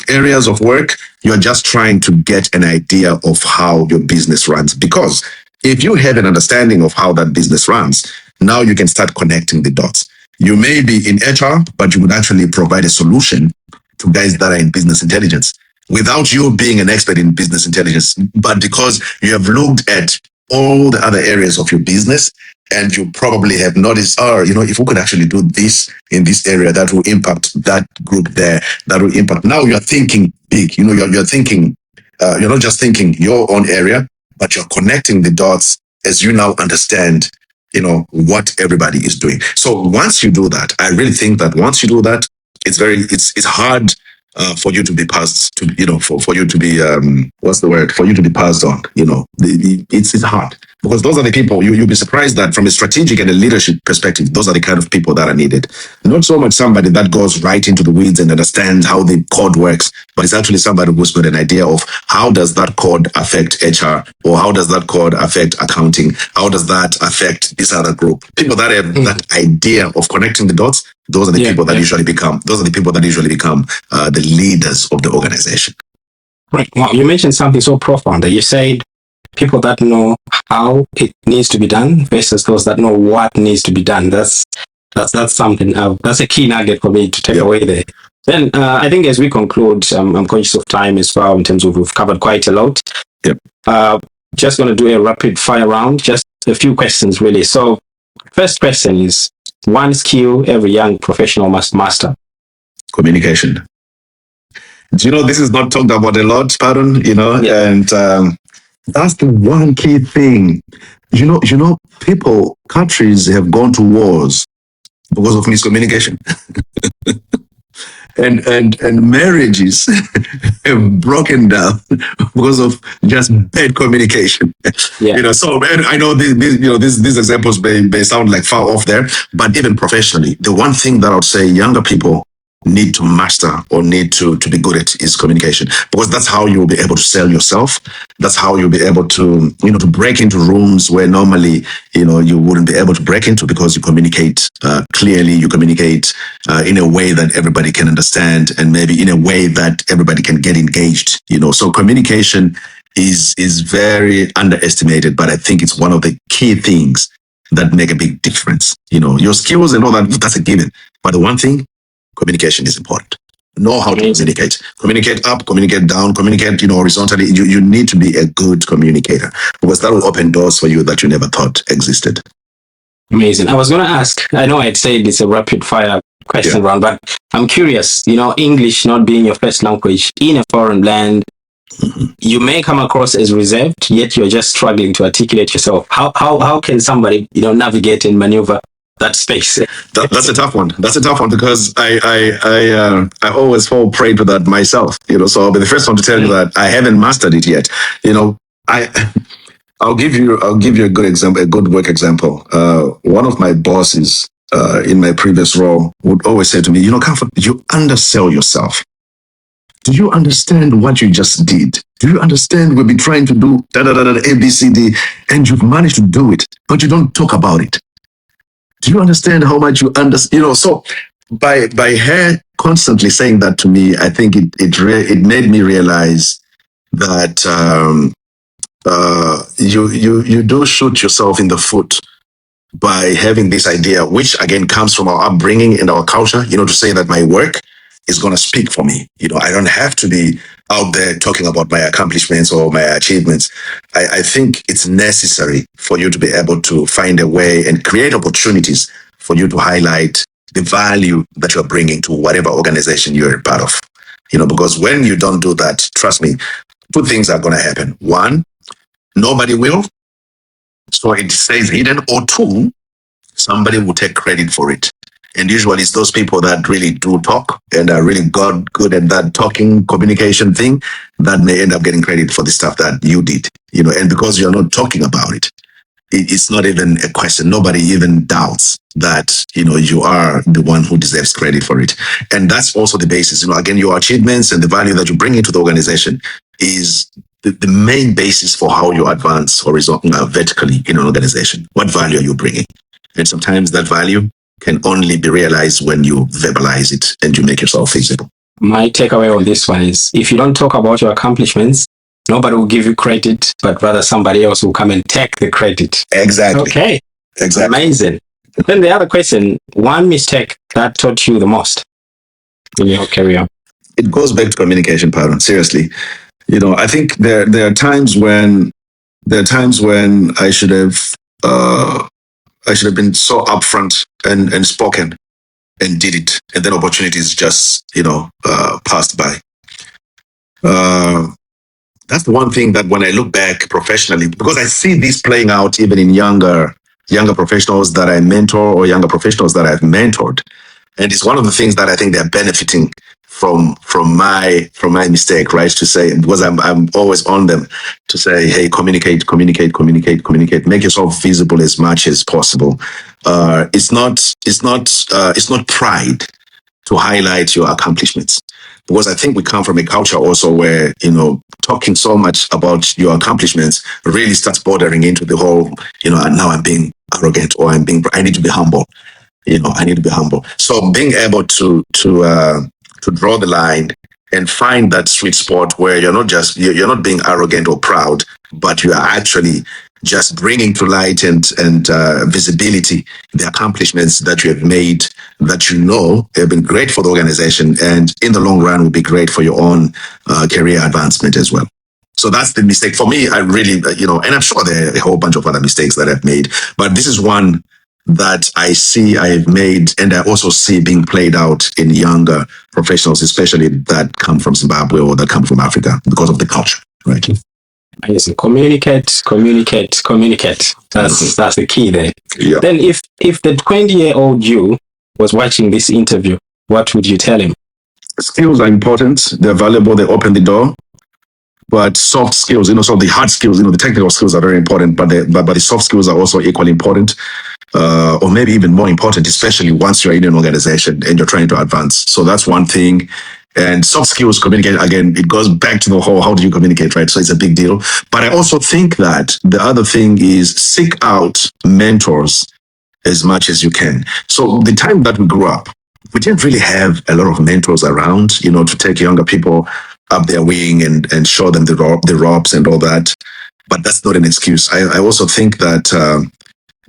areas of work. You're just trying to get an idea of how your business runs. Because if you have an understanding of how that business runs, now you can start connecting the dots. You may be in HR, but you would actually provide a solution to guys that are in business intelligence without you being an expert in business intelligence. But because you have looked at all the other areas of your business and you probably have noticed, if we could actually do this in this area, that will impact that group there, that will impact. Now you're thinking big, you're thinking, you're not just thinking your own area, but you're connecting the dots as you now understand, what everybody is doing. So once you do that, I really think that once you do that, it's hard for you to be passed to, for you to be, for you to be passed on, it's hard. Because those are the people, you'll be surprised that from a strategic and a leadership perspective, those are the kind of people that are needed. Not so much somebody that goes right into the weeds and understands how the code works, but it's actually somebody who's got an idea of how does that code affect HR, or how does that code affect accounting? How does that affect this other group? People that have that idea of connecting the dots, those are the people that usually become, the leaders of the organization. Right. Wow. You mentioned something so profound that you said people that know how it needs to be done versus those that know what needs to be done. That's something. That's a key nugget for me to take away there. Then I think as we conclude, I'm conscious of time as well in terms of we've covered quite a lot. Just going to do a rapid fire round, just a few questions really. So first question is, one skill every young professional must master. Communication. Do you know this is not talked about a lot, pardon, and that's the one key thing. Countries have gone to wars because of miscommunication. and marriages have broken down because of just bad communication. Yeah. So and I know these examples may sound like far off there, but even professionally, the one thing that I would say younger people need to master or need to be good at is communication, because that's how you'll be able to sell yourself. That's how you'll be able to to break into rooms where normally you wouldn't be able to break into, because you communicate clearly, you communicate in a way that everybody can understand, and maybe in a way that everybody can get engaged. So communication is very underestimated, but I think it's one of the key things that make a big difference. Your skills and all that, that's a given, but the one thing, communication is important. Know how to communicate. Communicate up, communicate down, communicate, horizontally. You need to be a good communicator, because that will open doors for you that you never thought existed. Amazing. I was going to ask, I know I'd said it's a rapid fire question round, but I'm curious, English not being your first language in a foreign land, you may come across as reserved, yet you're just struggling to articulate yourself. How can somebody, navigate and maneuver that space? That's a tough one. That's a tough one, because I always fall prey to that myself. So I'll be the first one to tell you that I haven't mastered it yet. I'll give you a good example, a good work example. One of my bosses in my previous role would always say to me, Comfort, you undersell yourself. Do you understand what you just did? Do you understand we've been trying to do A, B, C, D, and you've managed to do it, but you don't talk about it? Do you understand how much you understand? So by her constantly saying that to me, I think it made me realize that you do shoot yourself in the foot by having this idea, which again comes from our upbringing and our culture. To say that my work is going to speak for me. I don't have to be out there talking about my accomplishments or my achievements. I think it's necessary for you to be able to find a way and create opportunities for you to highlight the value that you're bringing to whatever organization you're a part of. Because when you don't do that, trust me, two things are going to happen. One, nobody will, so it stays hidden. Or two, somebody will take credit for it. And usually it's those people that really do talk and are really good at that talking communication thing that may end up getting credit for the stuff that you did. And because you're not talking about it, it's not even a question. Nobody even doubts that, you are the one who deserves credit for it. And that's also the basis. Again, your achievements and the value that you bring into the organization is the main basis for how you advance vertically in an organization. What value are you bringing? And sometimes that value can only be realized when you verbalize it and you make yourself visible. My takeaway on this one is, if you don't talk about your accomplishments, nobody will give you credit, but rather somebody else will come and take the credit. Exactly. Okay. Exactly. Amazing. Then the other question, one mistake that taught you the most in your career? It goes back to communication pattern. Seriously. I think there are times when I should have been so upfront and spoken and did it, and then opportunities just passed by. That's the one thing that when I look back professionally, because I see this playing out even in younger professionals that I mentor or younger professionals that I've mentored, and it's one of the things that I think they're benefiting from my mistake, right? To say, because I'm always on them to say, hey, communicate, make yourself visible as much as possible. It's not pride to highlight your accomplishments, because I think we come from a culture also where talking so much about your accomplishments really starts bordering into the whole now I'm being arrogant, or I need to be humble. I need to be humble. So being able to draw the line and find that sweet spot where you're not being arrogant or proud, but you are actually just bringing to light and visibility the accomplishments that you have made, that have been great for the organization, and in the long run will be great for your own career advancement as well. So that's the mistake for me. I really, and I'm sure there are a whole bunch of other mistakes that I've made, but this is one that I see I've made, and I also see being played out in younger professionals, especially that come from Zimbabwe or that come from Africa, because of the culture, right? Yes, communicate. That's the key there. Yeah. Then if the 20-year-old you was watching this interview, what would you tell him? skills are important. They're valuable. They open the door. But soft skills, so the hard skills, the technical skills are very important, but the soft skills are also equally important, or maybe even more important, especially once you're in an organization and you're trying to advance. So that's one thing. And soft skills, communicate, again, it goes back to the whole, how do you communicate, right? So it's a big deal. But I also think that the other thing is seek out mentors as much as you can. So the time that we grew up, we didn't really have a lot of mentors around, to take younger people up their wing and show them the ropes and all that. But that's not an excuse. I also think that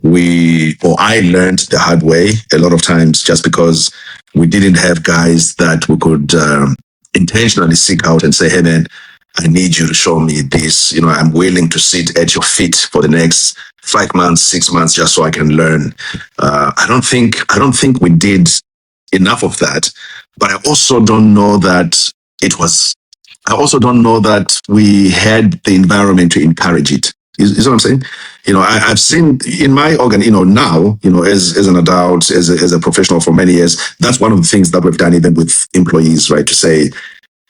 I learned the hard way a lot of times just because we didn't have guys that we could intentionally seek out and say, hey man, I need you to show me this. I'm willing to sit at your feet for the next 5 months, 6 months, just so I can learn. I don't think we did enough of that. But I also don't know that we had the environment to encourage it. Is what I'm saying? I've seen in my organ, now, as an adult, as a professional for many years, that's one of the things that we've done even with employees, right? To say,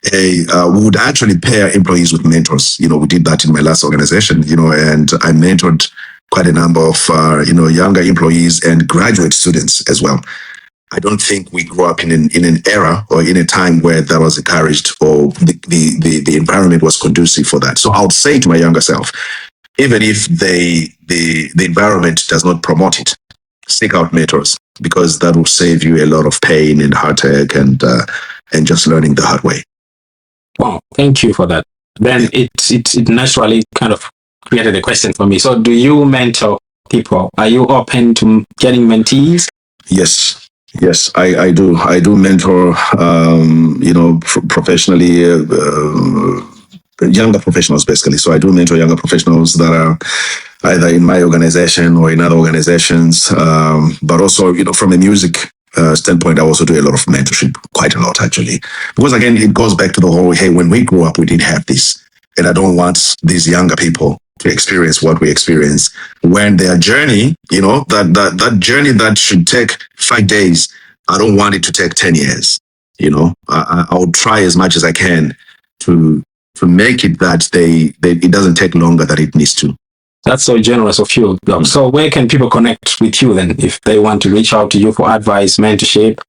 hey, we would actually pair employees with mentors. We did that in my last organization, and I mentored quite a number of, younger employees and graduate students as well. I don't think we grew up in an era or in a time where that was encouraged or the environment was conducive for that. So I would say to my younger self, even if the environment does not promote it, seek out mentors, because that will save you a lot of pain and heartache and just learning the hard way. Wow, thank you for that. Then it naturally kind of created a question for me. So do you mentor people? Are you open to getting mentees? Yes, I do. I do mentor, professionally, younger professionals, basically. So I do mentor younger professionals that are either in my organization or in other organizations. But also, from a music standpoint, I also do a lot of mentorship, quite a lot, actually. Because again, it goes back to the whole, hey, when we grew up, we didn't have this. And I don't want these younger people to experience what we experience when their journey, that journey that should take 5 days, I don't want it to take 10 years. I'll try as much as I can to make it that it doesn't take longer than it needs to. That's so generous of you, Doc. So where can people connect with you then if they want to reach out to you for advice, mentorship?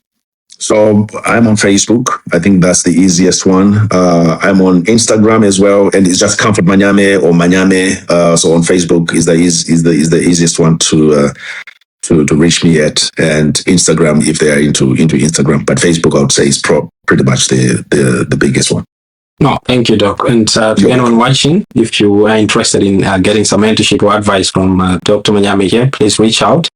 So I'm on Facebook. I think that's the easiest one. I'm on Instagram as well, and it's just Comfort Manyame or Manyame. So on Facebook is the easiest one to reach me at, and Instagram if they are into Instagram. But Facebook, I would say, is pretty much the biggest one. No, thank you, Doc. And to anyone watching, if you are interested in getting some mentorship or advice from Dr. Manyame here, please reach out.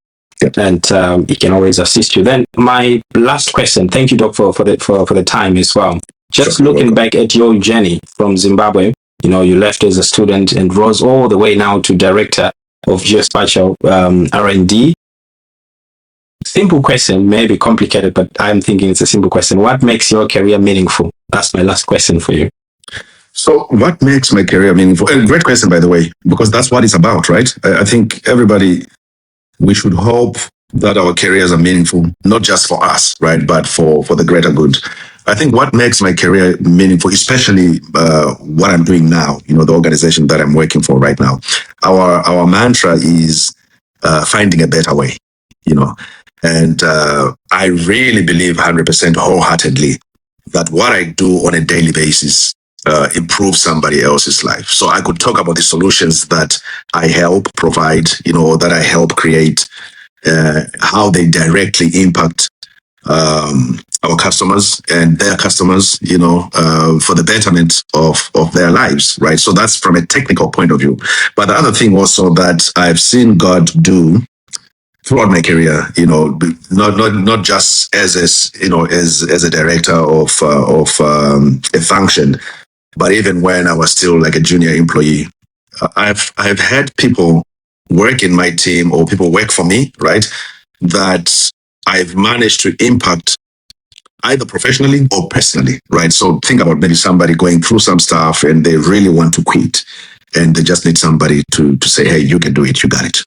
Yep. And he can always assist you. Then my last question, thank you, Doc, for the time as well. Just looking back at your journey from Zimbabwe, you left as a student and rose all the way now to director of geospatial R&D. Simple question, maybe complicated, but I'm thinking it's a simple question. What makes your career meaningful? That's my last question for you. So what makes my career meaningful? A great question, by the way, because that's what it's about, right? I think we should hope that our careers are meaningful, not just for us, right, but for the greater good. I think what makes my career meaningful, especially what I'm doing now, the organization that I'm working for right now, our mantra is finding a better way, and I really believe 100% wholeheartedly that what I do on a daily basis improves somebody else's life. So I could talk about the solutions that I help provide, that I help create, how they directly impact our customers and their customers, for the betterment of their lives, right? So that's from a technical point of view. But the other thing also that I've seen God do throughout my career, not just as a director of a function, but even when I was still like a junior employee, I've had people work in my team or people work for me, right, that I've managed to impact either professionally or personally, right? So think about maybe somebody going through some stuff and they really want to quit and they just need somebody to say, hey, you can do it, you got it.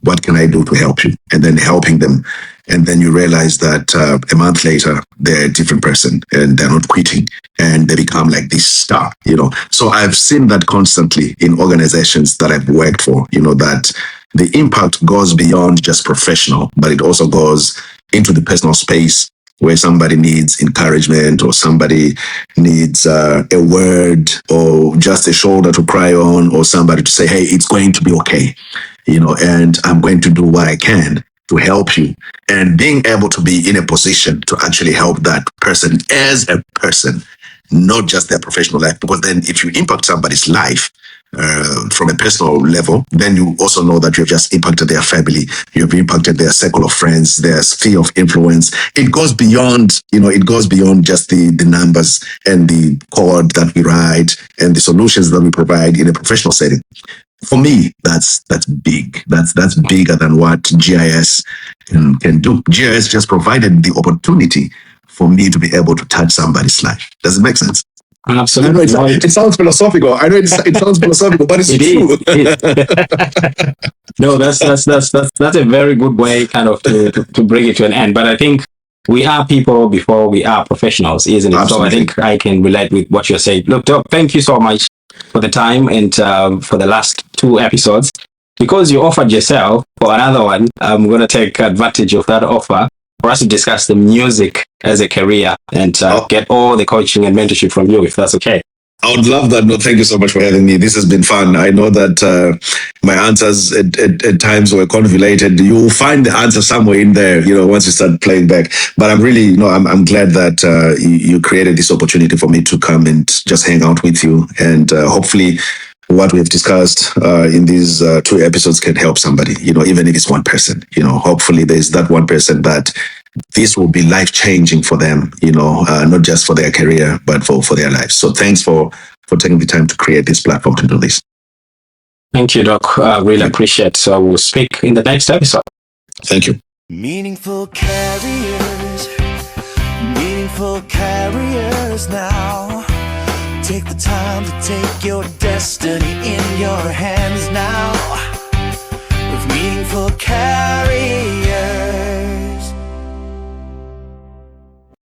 What can I do to help you? And then helping them and then you realize that a month later they're a different person and they're not quitting and they become like this star, So I've seen that constantly in organizations that I've worked for, that the impact goes beyond just professional, but it also goes into the personal space where somebody needs encouragement or somebody needs a word or just a shoulder to cry on or somebody to say, hey, it's going to be okay, and I'm going to do what I can to help you. And being able to be in a position to actually help that person as a person, not just their professional life, because then if you impact somebody's life, from a personal level, then you also know that you've just impacted their family, you've impacted their circle of friends, their sphere of influence. It goes beyond, it goes beyond just the numbers and the code that we write and the solutions that we provide in a professional setting. For me, that's big. That's bigger than what GIS can do. GIS just provided the opportunity for me to be able to touch somebody's life. Does it make sense? Absolutely. I know it sounds philosophical. I know it sounds philosophical, but it's true. No, that's a very good way kind of to bring it to an end. But I think we are people before we are professionals, isn't it? Absolutely. So I think I can relate with what you're saying. Look, Doc, thank you so much for the time and for the last 2 episodes. Because you offered yourself for another one, I'm going to take advantage of that offer for us to discuss the music as a career and get all the coaching and mentorship from you, if that's okay. I would love that. No, thank you so much for having me. This has been fun. I know that my answers at times were convoluted. You will find the answer somewhere in there, once you start playing back. But I'm really, I'm glad that you created this opportunity for me to come and just hang out with you. And hopefully what we've discussed in these 2 episodes can help somebody, even if it's one person, hopefully there's that one person that this will be life-changing for them, not just for their career, but for their lives. So thanks for taking the time to create this platform to do this. Thank you, Doc. Really appreciate it. So we'll speak in the next episode. Thank you. Meaningful carriers now. Take the time to take your destiny in your hands now. With meaningful carriers.